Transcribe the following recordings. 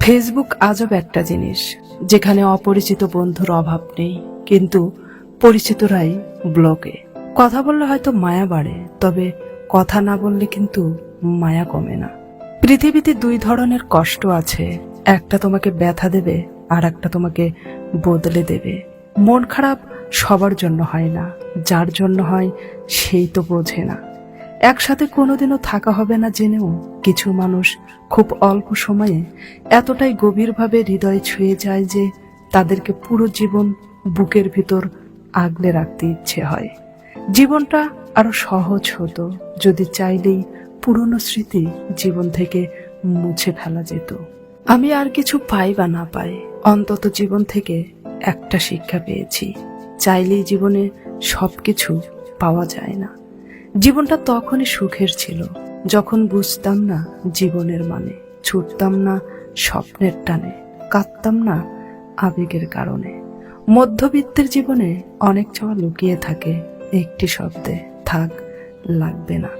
Facebook আজব একটা জিনিস, যেখানে অপরিচিত বন্ধুর অভাব নেই, কিন্তু পরিচিতরাই ব্লকে। কথা বললে হয়তো মায়া বাড়ে, তবে কথা না বললে কিন্তু মায়া কমে না। পৃথিবীতে দুই ধরনের কষ্ট আছে, একটা তোমাকে ব্যথা দেবে আর একটা তোমাকে বদলে দেবে। মন খারাপ সবার জন্য হয় না, যার জন্য হয় সেই তো বোঝে না। একসাথে কোনোদিনও থাকা হবে না জেনেও কিছু মানুষ খুব অল্প সময়ে এতটাই গভীরভাবে হৃদয় ছুঁয়ে যায় যে তাদেরকে পুরো জীবন বুকের ভিতর আগলে রাখতে ইচ্ছে হয়। জীবনটা আরো সহজ হতো যদি চাইলেই পুরনো স্মৃতি জীবন থেকে মুছে ফেলা যেত। আমি আর কিছু পাই বা না পাই, অন্তত জীবন থেকে একটা শিক্ষা পেয়েছি, চাইলেই জীবনে সবকিছু পাওয়া যায় না। জীবনটা তখনই সুখের ছিল যখন বুঝতাম না জীবনের মানে, ছুটতাম না স্বপ্নের টানে, কাঁদতাম না আবেগের কারণে। মধ্যবিত্তের জীবনে অনেক চাওয়া লুকিয়ে থাকে একটি শব্দে, থাক, লাগবে না।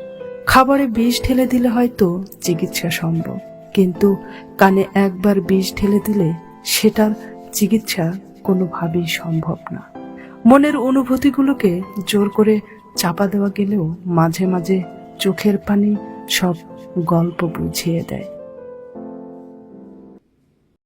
খাবারে বিষ ঢেলে দিলে হয়তো চিকিৎসা সম্ভব, কিন্তু কানে একবার বিষ ঢেলে দিলে সেটার চিকিৎসা কোনোভাবেই সম্ভব না। মনের অনুভূতিগুলোকে জোর করে চাপা দেওয়া গেলেও মাঝে মাঝে চোখের পানি সব গল্প বুঝিয়ে দেয়।